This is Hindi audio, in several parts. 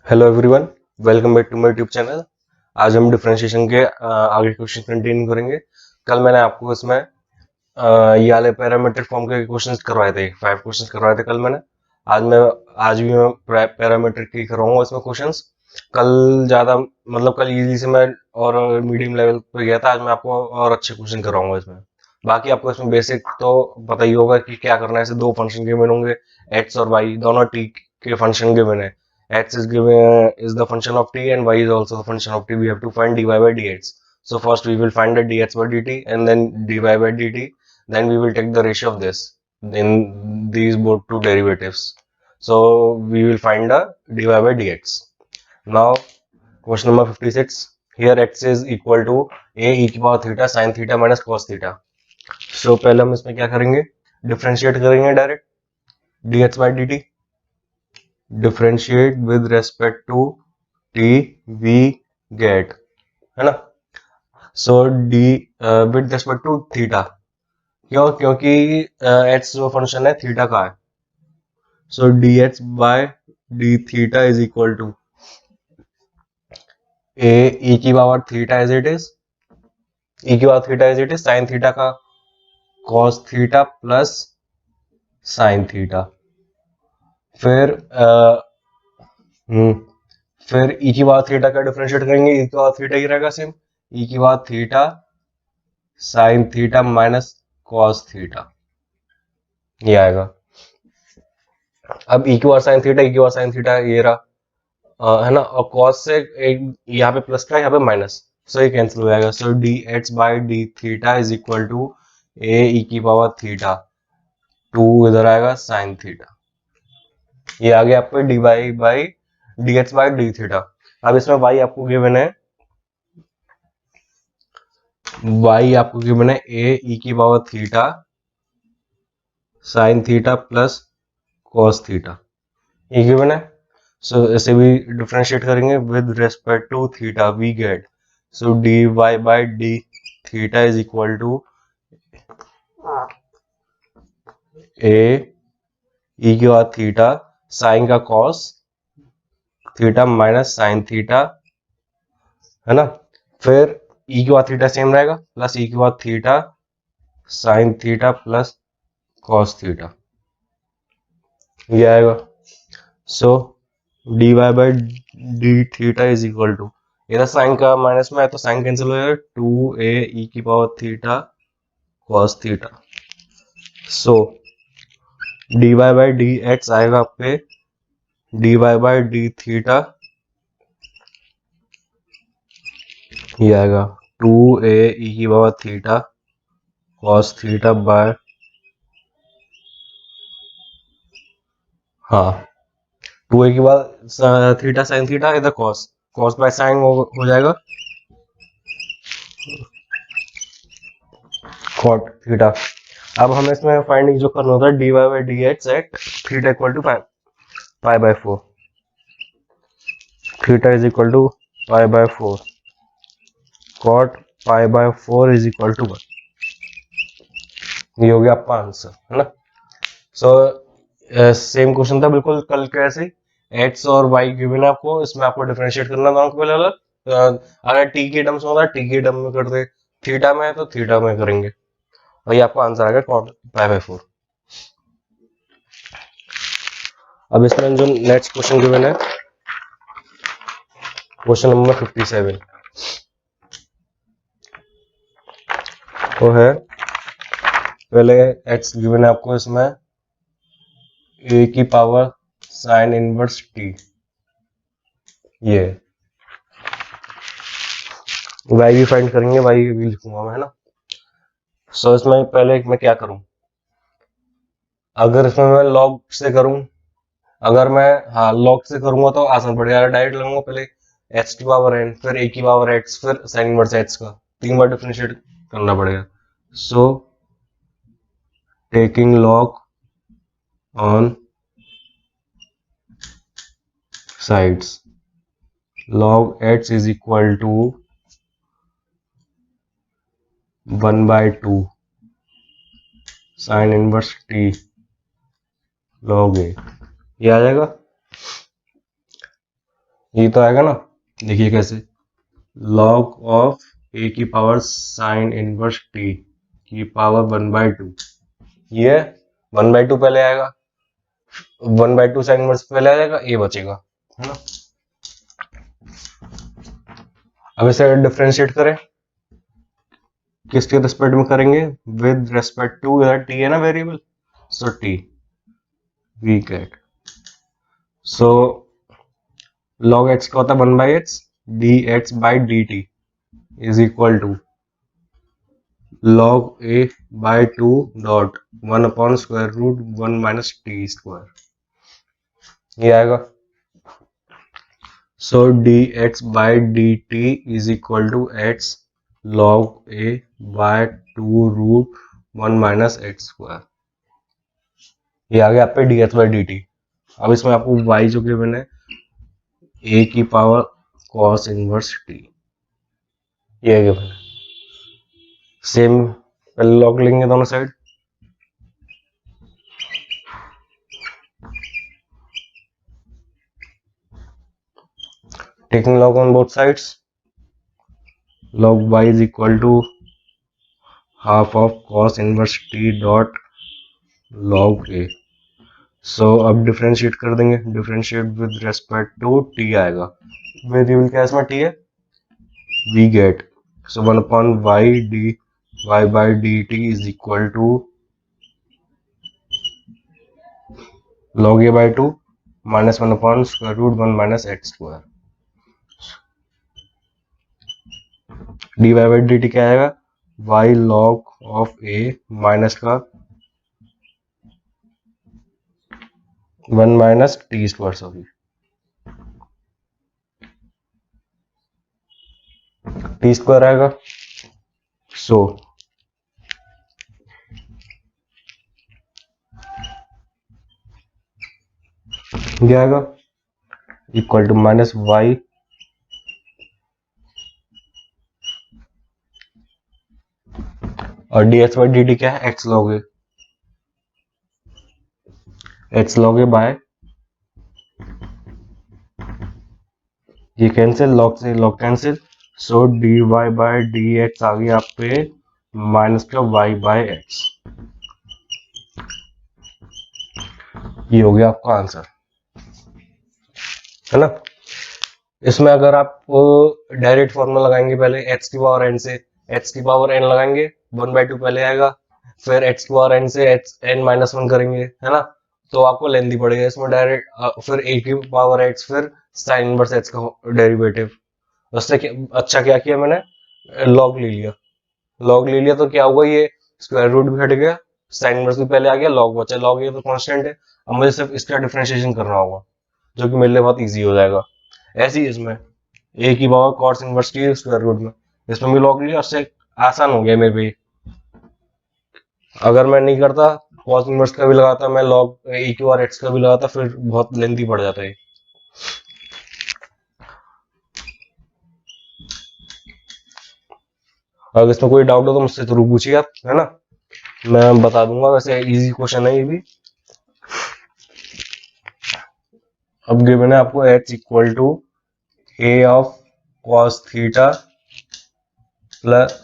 Hello everyone, welcome back to my YouTube channel. आज हम डिफरेंशिएशन के आगे क्वेश्चन कंटिन्यू करेंगे। कल मैंने आपको इसमें ये वाले पैरामीट्रिक फॉर्म के क्वेश्चंस करवाए थे, 5 क्वेश्चंस करवाए थे कल मैंने। आज भी मैं पैरामीट्रिक की करवाऊंगा इसमें क्वेश्चंस। कल ज्यादा मतलब कल इजी से मैं और मीडियम लेवल पे गया था, आज मैं आपको और अच्छे क्वेश्चन करवाऊंगा इसमें। बाकी आपको इसमें बेसिक तो पता ही होगा कि क्या करना है। ऐसे दो फंक्शन गिवन होंगे, एक्स और वाई, दोनों टी के फंक्शन गिवन है। x is given is the function of t and y is also the function of t. We have to find dy by dx. So first we will find the dx by dt and then dy by dt. Then we will take the ratio of this in these both two derivatives. So we will find the dy by dx. Now question number 56. Here x is equal to a e की power theta sin theta minus cos theta. So पहले हम इसमें क्या करेंगे, डिफरेंशिएट करेंगे direct dx by dt. Differentiate with respect to t we get, है ना। So d with respect to theta, क्योंकि एच जो फंक्शन है थीटा का है। So d h by d theta is equal to a e की power theta as it is, e की power theta as it is sine theta का cos theta plus sine theta. फिर फिर ई की पावर थीटा का डिफरेंशिएट करेंगे, ई की पावर थीटा ही रहेगा सेम, ई की power theta sine theta minus cos theta, ये आएगा। अब ई की पावर साइन थीटा, ई की पावर साइन थीटा ये रहा, है ना। और कॉस से एक यहाँ पे प्लस का यहाँ पे माइनस, सो ये कैंसिल हो जाएगा। So d h by d theta is equal to a e की पावर थीटा, टू इधर आएगा साइन थीटा, ये आ गया आपको d y by d h by d theta. अब इसमें वाई आपको गिवन है, वाई आपको गिवन है ए ई की power theta sine theta plus cos theta, ये गिवन है। सो ऐसे भी डिफरेंशिएट करेंगे with respect to theta, we get so d y by d theta is equal to a e की बात थीटा साइन का cos theta minus sine theta, है ना। फिर ई की बात थीटा सेम रहेगा प्लस ई की बात theta sine theta plus cos theta, ये आएगा। So d y by d theta is equal to, इधर साइन का माइनस में है तो साइन कैंसिल हो जाएगा, टू ए ई की power theta cos theta. So d y by d x आएगा आप पे d y by d theta, ये आएगा टू ए ई की power theta cos theta by, हाँ, टू ए की पावर थीटा साइन थीटा, इधर कॉस, कॉस बाय साइन हो जाएगा कॉट थीटा। अब हमें इसमें फाइंडिंग जो करना होता है d y by d x at theta equal to pi by 4, theta is equal to pi by 4, cot pi by 4 is equal to 1, ये हो गया आपका आंसर, है ना। सो सेम क्वेश्चन था बिल्कुल कल के ऐसे, एक्स और वाई गिवन है आपको, इसमें आपको डिफरेंशिएट करना था आपको पहले अलग। अगर टी के टर्म्स में होता है टी के टर्म में कर दे, थीटा में है तो थीटा में करेंगे, और ये आपका आंसर आएगा कॉट पाई बाय 4। अब इसमें जो नेक्स्ट क्वेश्चन गिवन है, क्वेश्चन नंबर 57, तो है पहले एक्स गिवन है आपको, इसमें ए की पावर साइन इनवर्स टी, ये वाई भी फाइंड करेंगे, वाई भी लिखूंगा मैं, है ना। सो इसमें पहले मैं क्या करूं, अगर इसमें मैं लॉग से करूं, अगर मैं हाँ लॉग से करूंगा तो आसान पड़ जाएगा, डायरेक्ट लगूंगा पहले एक्स की पावर एन फिर ए की पावर एक्स फिर साइन इनवर्स एक्स का 3 बार डिफरेंशिएट करना पड़ेगा। So taking log on sides, log x is equal to 1/2 sine inverse t log a, ये आ जाएगा। ये तो आएगा ना, देखिए कैसे, लॉग ऑफ ए की पावर साइन इनवर्स टी की पावर 1/2, ये 1/2 पहले आएगा, 1/2 साइन इनवर्स पहले आ जाएगा, ए बचेगा, है ना। अब इसे डिफरेंशिएट करें, किसके रिस्पेक्ट में करेंगे, विद रेस्पेक्ट टू, इधर टी है ना variable, so t, we get, so log x का होता है 1/x, dx by dt is equal to log a by 2 dot 1/√1 minus t square, ये आएगा। So dx by dt is equal to x log a by 2√1 minus x square, ये आ गया आप पे dx बाई dt। अब इसमें आपको y जो गिवन है a की पावर cos इनवर्स t, ये गिवन है। सेम पहले log लेंगे दोनों side, taking log on both sides, log y is equal to half of cos inverse t dot log a। So अब डिफरेंशिएट कर देंगे, differentiate with respect to t आएगा, वेरिएबल क्या है इसमें, t है, we get, so 1/y dy by dt is equal to log a by 2 minus 1/√1 minus x square, dy by dt क्या आएगा, y log of a minus का 1 minus t square, sorry t square आएगा। सो क्या आएगा, इक्वल टू माइनस वाई और dx बाई dt क्या है, x log a बाय, ये कैंसिल, log से log cancel, so dy bye dx आ गया आप पे माइनस का y बाय एक्स, ये हो गया आपका आंसर, है ना। इसमें अगर आप डायरेक्ट फॉर्मूला लगाएंगे, पहले x की पावर n से x की पावर n लगाएंगे, 1/2 पहले आएगा, फिर x की पावर n से n-1 करेंगे, है ना, तो आपको लेंथी पड़ेगा इसमें डायरेक्ट, फिर a की पावर x, फिर साइन इनवर्स x का डेरिवेटिव, उससे अच्छा क्या किया मैंने, लॉग ले लिया, लॉग ले लिया तो क्या हुआ, ये स्क्वायर रूट भी हट गया, साइन इनवर्स भी पहले आ गया, लॉग बचा, लॉग ये तो कांस्टेंट है, अब मुझे सिर्फ इसका डिफरेंशिएशन करना होगा, जो कि मेरे लिए बहुत इजी हो जाएगा। ऐसे ही इसमें a की पावर कॉस इनवर्स की स्क्वायर रूट में, इसमें भी लॉग लिया, उससे आसान हो गया मेरे लिए। अगर मैं नहीं करता, कॉस इनवर्स का भी लगाता, मैं लॉग a की पावर x का भी लगाता, फिर बहुत लेंथी पड़ जाता है। अगर इसमें कोई डाउट हो तो मुझसे जरूर पूछिए आप, है ना, मैं बता दूंगा, वैसे इजी क्वेश्चन है ये भी। अब गिवन है आपको h equal to a of cos theta plus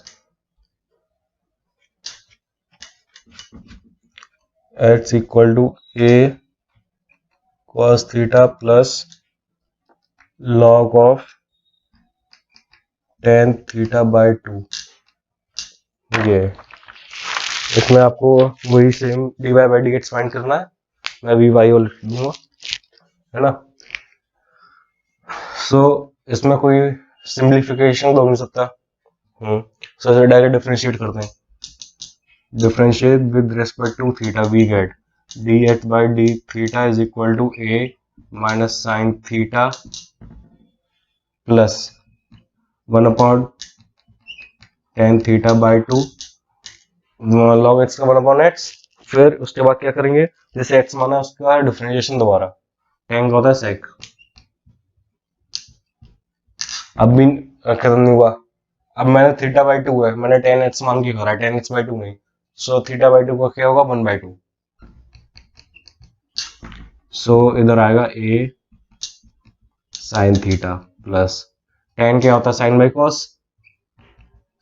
h equal to a cos theta plus log of tan theta by 2, ये इसमें आपको वही same dy by dx find करना है, मैं वी वाई लिख दूंगा, है ना। सो इसमें कोई सिंप्लीफिकेशन तो हो नहीं सकता, सो इसे डायरेक्ट डिफरेंशिएट करते हैं, differentiate with respect to theta, we get dx by d theta is equal to a minus sine theta plus 1/tan theta by 2 log x का 1/x, फिर उसके बाद क्या करेंगे, जैसे x माना उसका डिफरेंशिएशन दोबारा, tan का होता है sec, अब भी खत्म नहीं हुआ, अब मैंने थीटा बाई 2 है, मैंने tan x मान के करा, tan x बाई 2 नहीं, सो थीटा बाई 2 का क्या होगा, 1/2, सो इधर आएगा a sine theta plus tan क्या होता है sine by cos,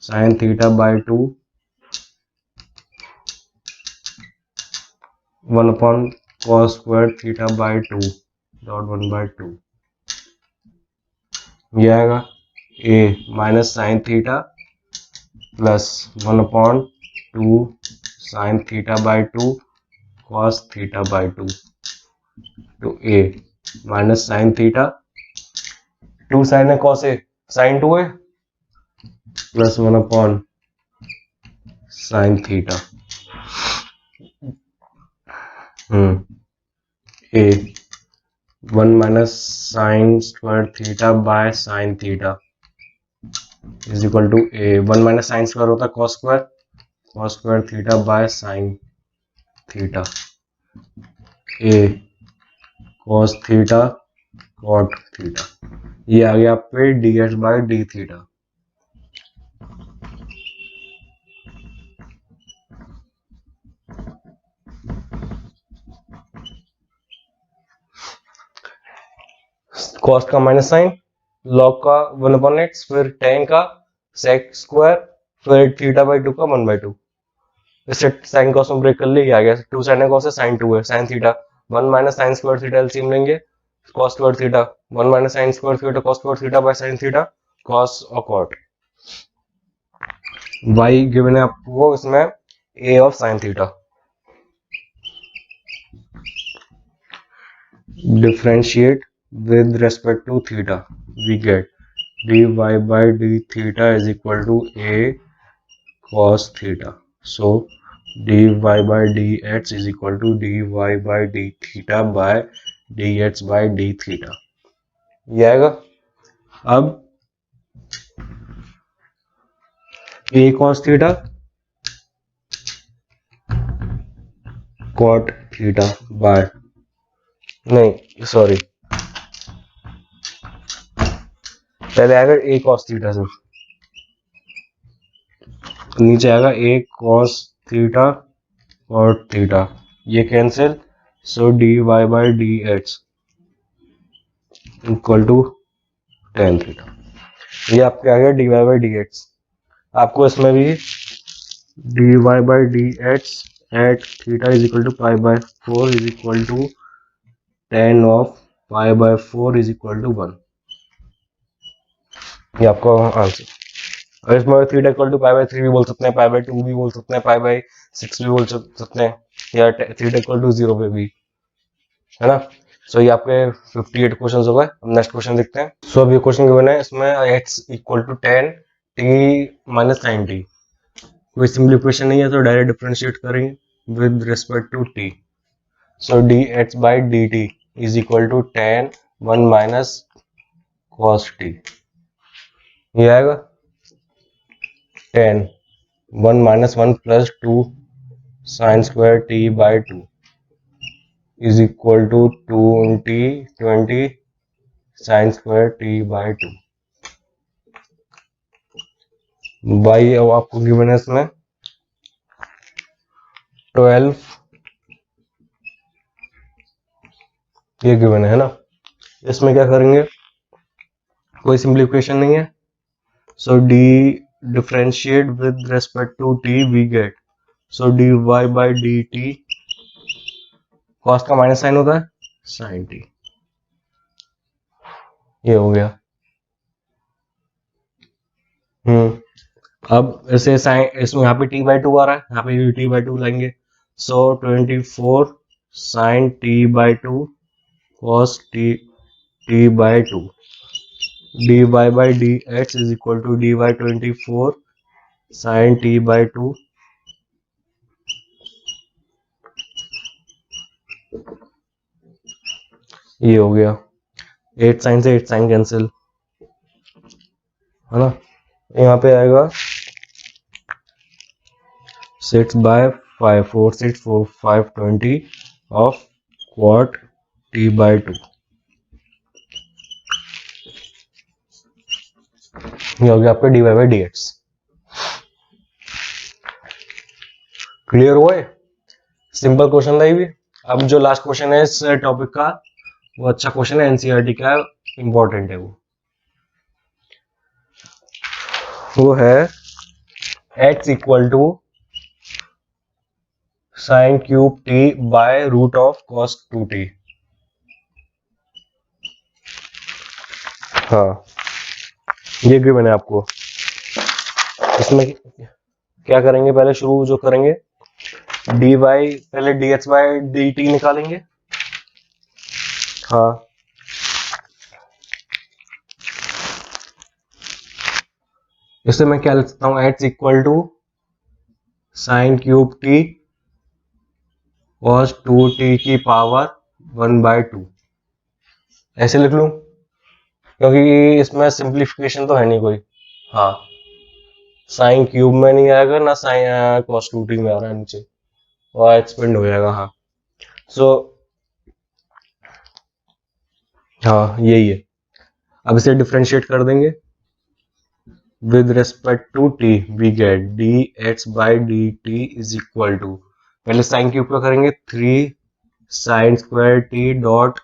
sine theta by 2 1 upon cos square theta by 2 dot 1/2 ये आएगा a minus sine theta plus 1 upon 2 sine theta by 2 cos theta by 2 तो a minus sine theta 2 sine है कॉस है साइन 2 है plus 1 upon sine theta a 1 minus sine square theta by sine theta is equal to a 1 minus sine square होता है cos square theta by sine theta a cos theta cot theta ये आ गया आप पे d h by d theta. Cos का माइनस साइन, लॉग का 1 अपॉन एक्स, फिर टेन का सेक स्क्वायर, फिर थीटा बाई 2 का 1/2। इससे साइन कॉस में ब्रेक कर ले, आ गया 2 साइन कॉस है साइन 2 है sine theta 1 minus sine square theta LCM लेंगे cos square theta 1 minus sine square theta cos square theta by sine theta cos और कॉट। वाई गिवन है आपको इसमें a of sine theta, differentiate with respect to theta we get dy by d theta is equal to a cos theta, so dy by dx is equal to dy by d theta by dx by d theta ये आएगा। अब a cos theta cot theta by नहीं सॉरी पहले आएगा a cos theta सिर्फ, नीचे आएगा a cos theta cot theta ये cancel, so dy by dx equal to tan theta ये आपके आ गया dy by dx। आपको इसमें भी dy by dx at theta is equal to pi by 4 is equal to tan of pi by 4 is equal to 1 ये आपका आंसर। और इसमें theta equal to pi by 3 भी बोल सकते हैं, पाई बाई 2 भी बोल सकते हैं, पाई बाई 6 भी बोल सकते हैं, या थीटा इक्वल टू 0 पे भी, है ना। सो ये आपके 58 क्वेश्चंस हो गए। अब नेक्स्ट क्वेश्चन देखते हैं। सो अब ये क्वेश्चन गिवन है, इसमें x equal to 10 t minus 90 कोई सिंपल इक्वेशन नहीं है तो डायरेक्ट डिफरेंशिएट करेंगे with respect to t। So dx by dt is equal to 10 1 minus cos t ये आएगा 10 1 minus 1 plus 2 sine square t by 2 is equal to 20 sine square t by 2 by. अब आपको गिवन है इसमें 12 ये गिवन है ना। इसमें क्या करेंगे, कोई सिंपलीफिकेशन नहीं है, so d differentiate with respect to t we get, so dy by dt cos का माइनस साइन होता है साइन t ये हो गया। अब ऐसे साइन इसमें यहाँ पे t बाई 2 आ रहा है, यहाँ पे भी t बाई 2 लाएंगे, so 24 sine t by 2 cos t by 2 dy by dx is equal to dy 24 sine t by 2 ये हो गया। 8 साइन से 8 साइन कैंसिल, है ना। यहाँ पे आएगा 6 बाय 5 4 6 4 5 20 ऑफ क्वाट t बाई 2 ये हो गया आपका dy बाई dx। क्लियर हुआ है, सिंपल क्वेश्चन था ये भी। अब जो लास्ट क्वेश्चन है इस टॉपिक का वो अच्छा क्वेश्चन है, एनसीईआरटी का, इंपॉर्टेंट है वो है x equal to sine cube t by root of cos 2t। हाँ, ये भी मैंने आपको इसमें क्या करेंगे, पहले शुरू जो करेंगे डी वाई, पहले d h by d t निकालेंगे। हाँ, इससे मैं क्या लिख सकता हूँ, x equal to sine cube t cos 2t की पावर 1/2, ऐसे लिख लूं, क्योंकि इसमें सिंप्लीफिकेशन तो है नहीं कोई। हाँ, साइन क्यूब में नहीं आएगा ना, साइन कॉस 2t में आ रहा है नीचे, और एक्सपेंड हो जाएगा। हाँ, सो हाँ यही है। अब इसे डिफरेंशिएट कर देंगे with respect to t, we get d h by d t is equal to, पहले साइन क्यूब का करेंगे 3 sine square t dot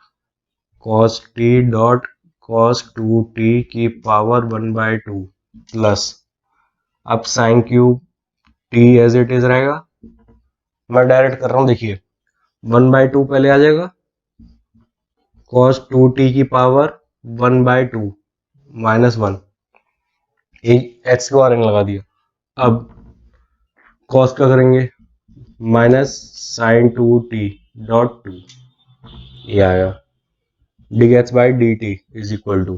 cos t dot cos 2t की पावर 1/2 प्लस, अब sine cube t as it is रहेगा, मैं डायरेक्ट कर रहा हूं, देखिए 1/2 पहले आ जाएगा, कॉस 2t की पावर 1/2 -1, एक एक्स को आर लगा दिया। अब कॉस का करेंगे माइनस साइन 2t डॉट 2, ये आएगा d h by d t is equal to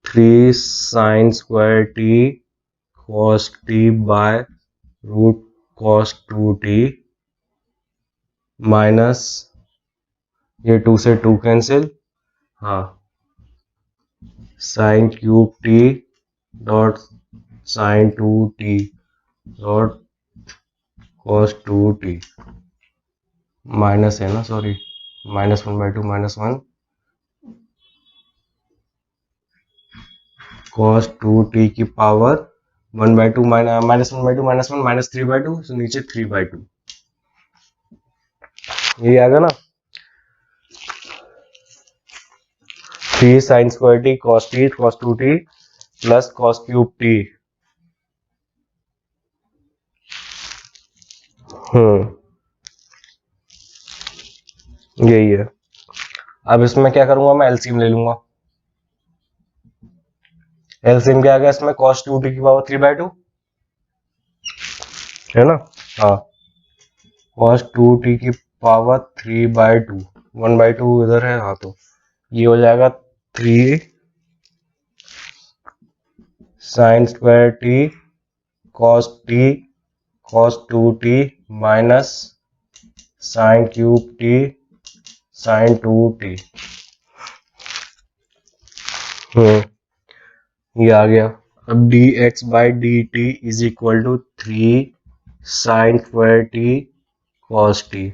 3 sine square t cos t by root cos 2t minus, ये 2 से 2 कैंसिल, हाँ, sine cube t dot sine 2t dot cos 2t, minus है ना, सॉरी, -1/2 -1 कॉस 2t की पावर 1/2 -1/2 -1 -3/2, तो नीचे 3/2, ये आ गया ना। 3 sine square t cos 2t plus cos cube T. यही है। अब इसमें क्या करूंगा, मैं एलसीएम ले लूंगा। एलसीएम क्या आ गया इसमें, कॉस 2t की पावर 3/2 है ना। हाँ, कॉस 2t की पावर 3/2, 1/2 इधर है, हाँ, तो ये हो जाएगा 3 sine square t cos 2t minus sine cube t sine 2t। ये आ गया। अब d x by d t is equal to 3 sine square t cos t,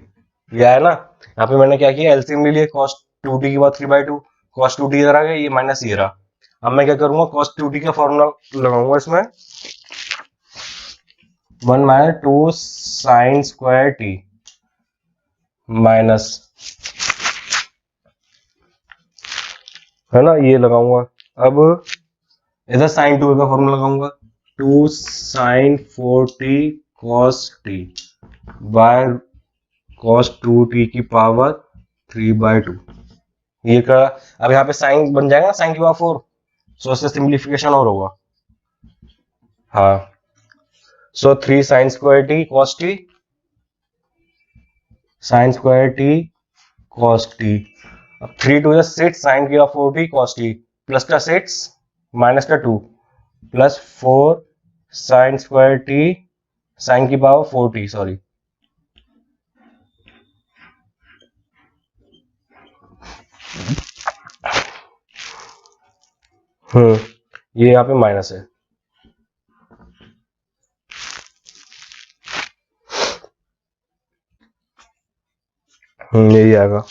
ये है ना। यहाँ पे मैंने क्या किया, एलसीएम ले लिया, कॉस 2t की बात 3/2, कॉस 2t इधर आ गया, ये माइनस ये रहा। अब मैं क्या करूंगा, कॉस 2t का फॉर्मूला लगाऊंगा इसमें, 1 - 2 साइन स्क्वायर टी माइनस, है ना, ये लगाऊंगा। अब इधर साइन 2 का फॉर्मूला लगाऊंगा, 2 sine 4t cos t by cos 2t की पावर 3/2, ये का। अब यहाँ पे साइन बन जाएगा, साइन की पावर 4, सो इससे सिंप्लीफिकेशन और होगा। हाँ, सो 3 sine square t cos t, sign square t cos T, अब 3 2 6 साइन की power 4t cos T, plus का 6 माइनस का 2 plus 4 sine square t sine की पावर 4t, सॉरी, ये यहाँ पे माइनस है। यही आएगा।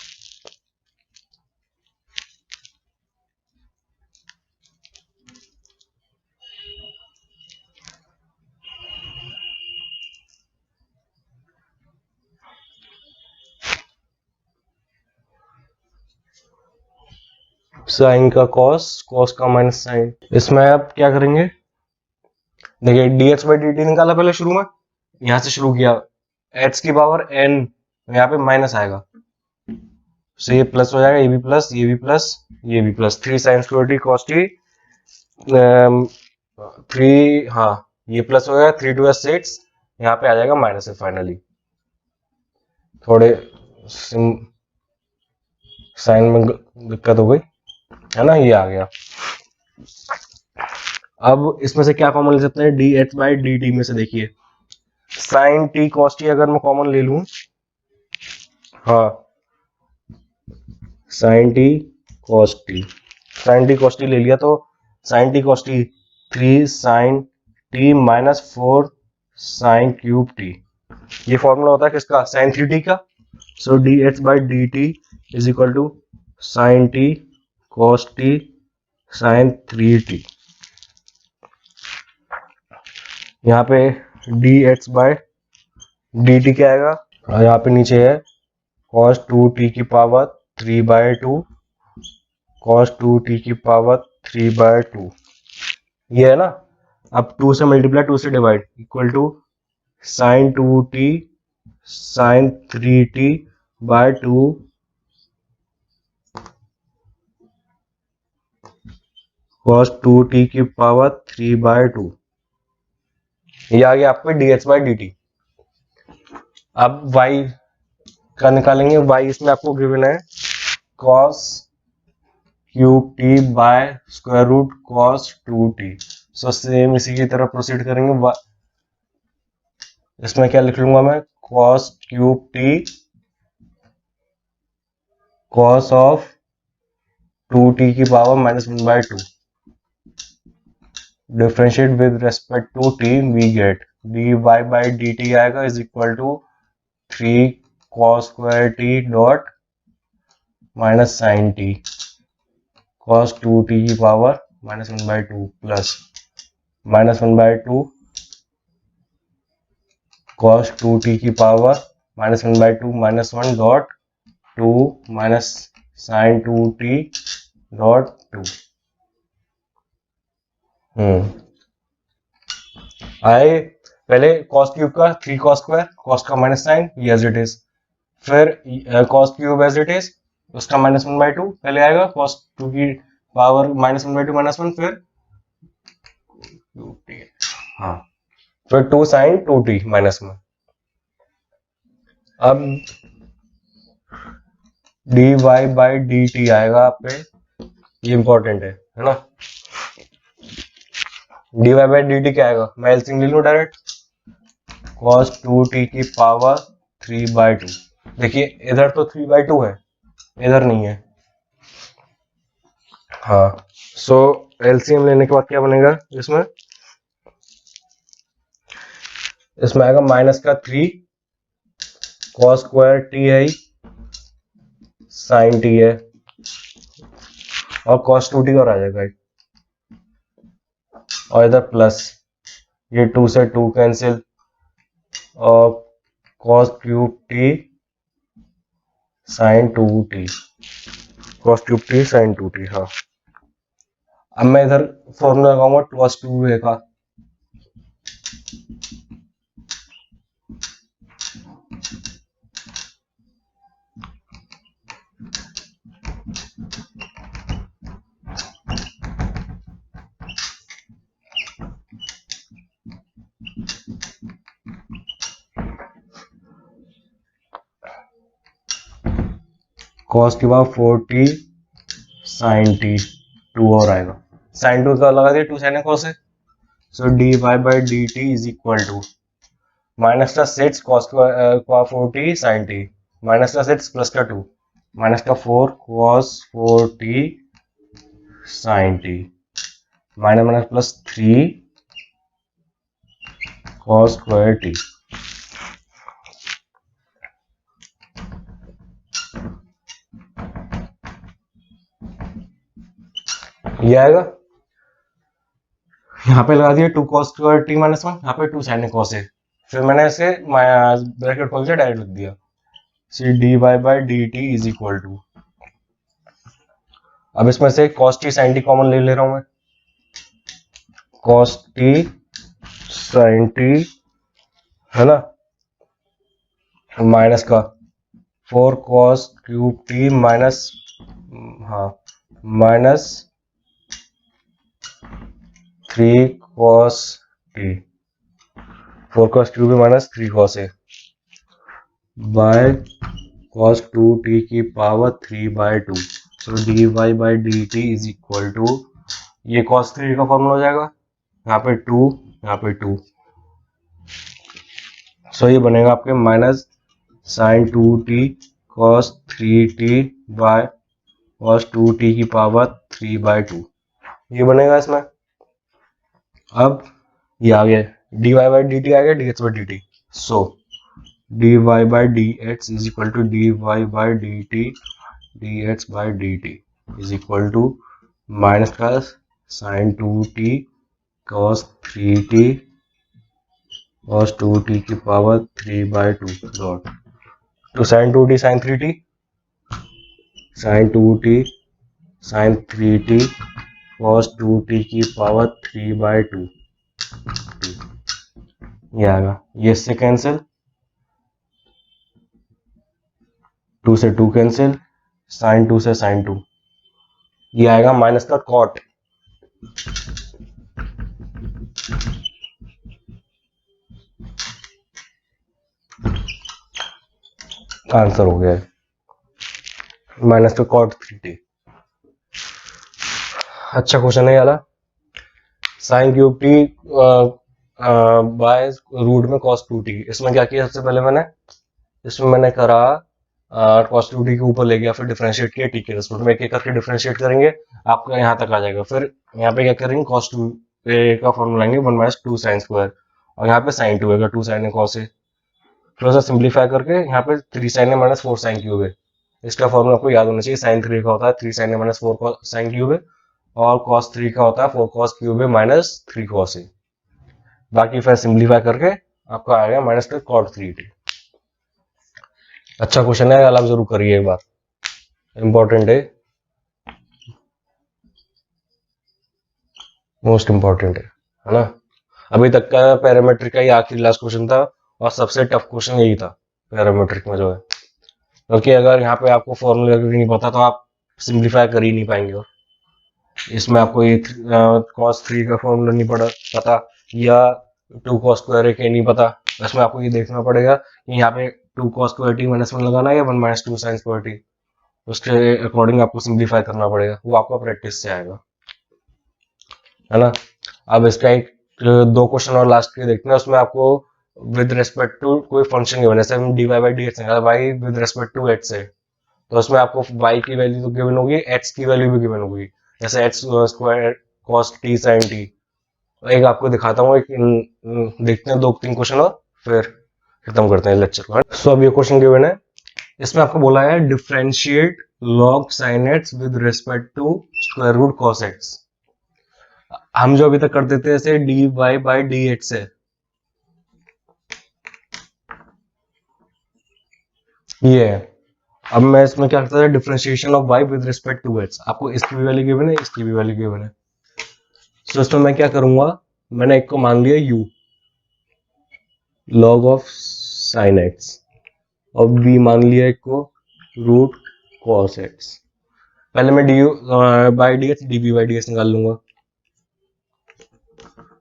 साइन का कॉस, कॉस का माइनस साइन। इसमें आप क्या करेंगे, देखिए dx बाई dt निकाला पहले शुरू में, यहां से शुरू किया, h की पावर n, यहाँ पे माइनस आएगा, तो ये प्लस हो जाएगा, ये भी प्लस, ये भी प्लस, ये भी plus, 3 sine square t cos t, 3, हाँ ये प्लस हो गया, 3 2 6, यहाँ पे आ जाएगा माइनस है फाइनली। थोड़े साइन में दिक्कत हो गई है ना, ये आ गया। अब इसमें से क्या कॉमन ले सकते हैं, D h by d T में से देखिए, साइन टी कॉस टी अगर मैं कॉमन ले लूं, हाँ sine t cos t, sine t cos t ले लिया, तो sine t cos t 3 sine t minus 4 sine cube t, ये फॉर्मूला होता है किसका, साइन थ्री टी का। So d h by d t is equal to sine t cos t sine 3t। यहाँ पे d h by d t क्या आएगा, और यहाँ पे नीचे है cos 2t की पावर 3/2, cos 2t की पावर 3/2, ये है ना। अब 2 से मल्टीप्लाई, 2 से divide, equal to sine 2t sine 3t by 2 cos 2t की पावर 3/2, ये आ गया आपको D h by d T. अब y का निकालेंगे, y इसमें आपको गिवन है cos cube t by square root cos 2t। So same इसी की तरह प्रोसीड करेंगे, इसमें क्या लिख लूंगा मैं, cos cube t cos of 2t की power -1/2, differentiate with respect to t, we get dy by d t आएगा is equal to 3 cos square t dot minus sine t cos 2t की पावर -1/2 प्लस -1/2 cos 2t की power -1/2 -1 dot 2 minus sine 2t dot 2। आए पहले cos क्यूब का 3 cos स्क्वायर, cos का माइनस साइन ये एज इट इज, फिर cos cube as it is, उसका -1/2 पहले आएगा, cos 2 की पावर -1/2 -1, फिर हाँ फिर 2 साइन 2t माइनस में। अब dy बाई डी टी आएगा आप पे, ये इंपॉर्टेंट है ना। dy बाई डी टी क्या आएगा, मैं एलसीएम ले लूं डायरेक्ट, cos 2t की पावर 3/2, देखिए इधर तो 3/2 है, इधर नहीं है, हाँ। सो एलसीएम लेने के बाद क्या बनेगा इसमें, इसमें आएगा माइनस का 3 cos स्क्वायर टी है, साइन टी है, और cos 2t और आ जाएगा, और इधर प्लस, ये 2 से 2 कैंसिल, और cos cube t sine 2t, cos cube t sine 2t, हाँ। अब मैं इधर फॉर्मूला लगाऊंगा cos 2a का, cos की पावर 4t साइन t, 2 और आएगा, साइन 2 का लगा दिया 2 साइन cos है, so dy by d t is equal to minus का 6 cos 4t sine t, minus का 6 प्लस का 2, माइनस का 4 cos 4t sine t, minus minus plus 3 cos square t। ये आएगा, यहाँ पे लगा दिया 2 cos स्क्वायर t -1, यहाँ पे 2 sin cos है, फिर मैंने इसे ब्रैकेट खोल के डायरेक्ट लिख दिया, सी dy by d t is equal to, अब इसमें से cos t sin t common ले रहा हूं मैं, cos t sin t है ना, माइनस का 4 cos क्यूब t माइनस, हाँ, minus 3 cos t, 4 cos cube minus 3 cos a by cos 2t की power 3/2। So dy by d t is equal to, ये cos 3 का फॉर्मूला हो जाएगा, यहाँ पे 2, यहाँ पे 2, सो ये बनेगा आपके minus sine 2t cos 3t by cos 2t की पावर 3/2, ये बनेगा इसमें। अब ये आ गया dy बाई डी टी, आ गया dx by d t, so dy by d x is equal to dy by d t dx by d t is equal to minus का sine 2t cos 3t cos 2t की power 3/2 dot two sine 2t sine 3t sine 2t sine 3t cos 2t की पावर 3/2, ये आएगा, ये इससे कैंसिल, 2 से 2 कैंसिल, साइन 2 से साइन 2, ये आएगा माइनस का कॉट, आंसर हो गया है माइनस का कॉट 3t। अच्छा क्वेश्चन है वाला, sine cube t by root में cos 2t। इसमें क्या किया सबसे पहले मैंने, इसमें मैंने करा cos 2t के ऊपर ले गया, फिर डिफरेंशिएट किया t के रेस्पेक्ट में, एक एक करके डिफरेंशिएट करेंगे आपका यहाँ तक आ जाएगा। फिर यहाँ पे क्या करेंगे, cos 2 का फॉर्मूला लेंगे 1 माइनस 2 साइन स्क्वायर, और यहाँ पे साइन 2 है, 2 साइन है cos है, थोड़ा सा सिंप्लीफाई करके यहाँ पे 3 साइन है माइनस 4 साइन क्यूब है। इसका फॉर्मूला आपको याद होना चाहिए, साइन 3 का होता है 3 साइन है माइनस 4 साइन क्यूब है, और cos 3 का होता है 4 cos क्यूब है माइनस 3 cos है। बाकी फिर सिंप्लीफाई करके आपका आएगा माइनस का cot 3t। अच्छा क्वेश्चन है, आप जरूर करिए एक बार, इंपॉर्टेंट है, मोस्ट इंपॉर्टेंट है ना। अभी तक का पैरामेट्रिक का ये आखिरी लास्ट क्वेश्चन था, और सबसे टफ क्वेश्चन यही था पैरामेट्रिक में जो है, क्योंकि अगर यहाँ पे आपको फॉर्मूला नहीं पता तो आप सिंप्लीफाई कर ही नहीं पाएंगे। इसमें आपको ये cos 3 का फॉर्मूला नहीं पता, या 2 cos स्क्वायर के नहीं पता, इसमें आपको ये देखना पड़ेगा कि यहाँ पे 2 cos स्क्वायर टी माइनस 1 लगाना है या 1 माइनस 2 साइन स्क्वायर टी, उसके अकॉर्डिंग आपको सिंप्लीफाई करना पड़ेगा, वो आपका प्रैक्टिस से आएगा, है ना। अब इसका एक 2 क्वेश्चन और लास्ट के देखते हैं, उसमें आपको विद रेस्पेक्ट टू कोई फंक्शन गिवन है, जैसे हम d by d x y with respect to x है, तो उसमें आपको y की वैल्यू तो गिवन होगी, x की वैल्यू भी गिवन होगी, जैसे x square cos t sin t। एक आपको दिखाता हूँ, एक देखते हैं 2-3 क्वेश्चन और फिर खत्म करते हैं लेक्चर को। सो अब ये क्वेश्चन गिवन है, इसमें आपको बोला है differentiate log sin x with respect to square root cos x। हम जो अभी तक करते थे ऐसे dy बाई डी एक्स है, ये है। अब मैं इसमें क्या करता था, differentiation of y with respect to x, आपको इसकी भी वैल्यू गिवन है, इसकी भी वैल्यू गिवन है, सो इसमें मैं क्या करूंगा, मैंने एक को मान लिया u log of sin x, और b मान लिया एक को रूट cos x। पहले मैं du by d x db by d x निकाल लूंगा,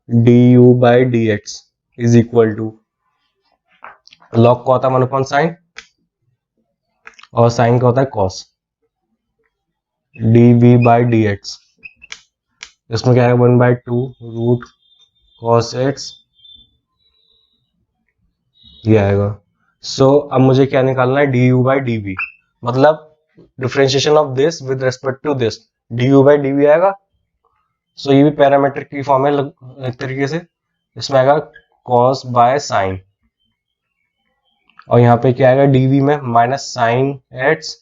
du by d x is equal to log का होता है 1 साइन, और साइन का होता है cos, dv by d x, इसमें क्या है 1/2 रूट cos x, ये आएगा। सो अब मुझे क्या निकालना है, du बाई dv, मतलब differentiation of this with respect to this, du by dv आएगा। सो ये भी पैरामीट्रिक की फॉर्म है एक तरीके से, इसमें आएगा cos बाय साइन, और यहाँ पे क्या आएगा dv में माइनस साइन x,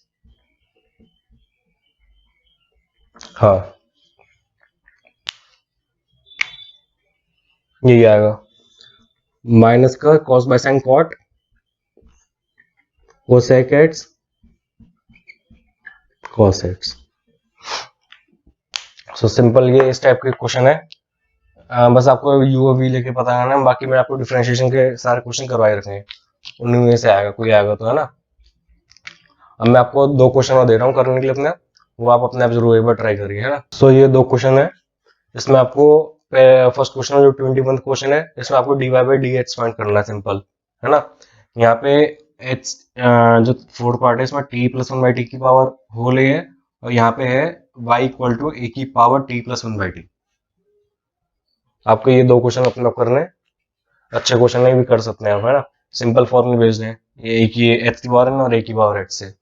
हाँ ये आएगा माइनस का cos by sine cot cosec x cos x। So simple ये इस टाइप के क्वेश्चन है। बस आपको यू और वी लेके पता है ना, बाकी मैं आपको डिफरेंशिएशन के सारे क्वेश्चन करवाए रखे हैं, उनमें में से आएगा कोई आएगा तो, है ना। अब मैं आपको 2 क्वेश्चन और दे रहा हूँ करने के लिए अपने, वो आप अपने आप जरूर एक बार ट्राई करिए, है ना। सो ये 2 क्वेश्चन है, इसमें आपको फर्स्ट क्वेश्चन जो 21 क्वेश्चन है, इसमें आपको dy by d H find करना है, सिंपल, है ना। यहाँ पे h जो फोर्थ पार्ट है इसमें t plus one by T की पावर होल है, और यहाँ पे है y इक्वल टू ए की power t plus one by T. आपको ये 2 क्वेश्चन अपने आप करने हैं, अच्छे क्वेश्चन नहीं भी कर सकते हैं आप, है ना। सिंपल फॉर्मूले बेस्ड है, ये एक ही h की पावर है और a की पावर h से।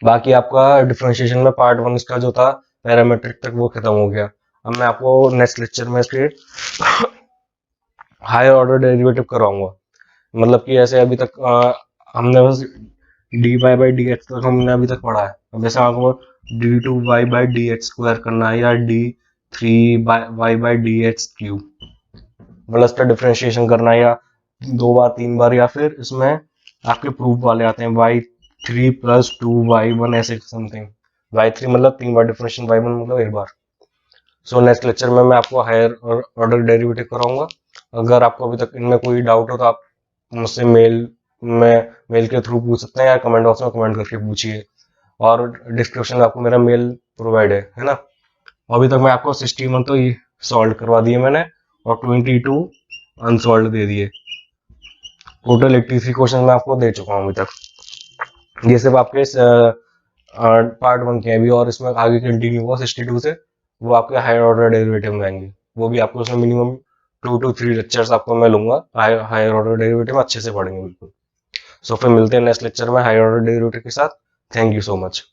बाकी आपका डिफरेंशिएशन में पार्ट 1 इसका जो था पैरामीट्रिक तक वो खत्म हो गया। अब मैं आपको नेक्स्ट लेक्चर में इसके हायर ऑर्डर डेरिवेटिव कराऊंगा। मतलब कि ऐसे अभी तक हमने बस d y by d x तक हमने अभी तक पढ़ा है। अब जैसे आपको d two y by d x square करना है, या d three y by d x cube, मतलब इसका डिफरेंशिएशन करना है, या 2 बार 3 बार, या फिर इसमें आपके प्रूफ वाले आते हैं y three plus two y one ऐसे समथिंग। वाई थ्री मतलब 3 बार डिफरेंशिएशन, वाई वन मतलब 1 बार। सो नेक्स्ट लेक्चर में मैं आपको हायर ऑर्डर डेरिवेटिव कराऊंगा। अगर आपको अभी तक इनमें कोई डाउट हो तो आप मुझसे मेल के थ्रू पूछ सकते हैं, या कमेंट बॉक्स में कमेंट करके पूछिए, और डिस्क्रिप्शन में आपको मेरा मेल प्रोवाइड है ना। अभी तक मैं आपको 61 तो ये सॉल्व करवा दिए मैंने, और 22 अनसॉल्व दे दिए। टोटल 83 क्वेश्चन मैं आपको दे चुका हूँ अभी तक। ये सिर्फ आपके पार्ट 1 के अभी, और इसमें आगे कंटिन्यू हुआ 62 से, वो आपके हायर ऑर्डर डेरिवेटिव में आएंगे। वो भी आपको उसमें मिनिमम 2 to 3 लेक्चर्स आपको मैं लूंगा, हायर ऑर्डर डेरिवेटिव अच्छे से पढ़ेंगे बिल्कुल। सो फिर मिलते हैं नेक्स्ट लेक्चर में हायर ऑर्डर डेरिवेटिव के साथ। Thank you so much.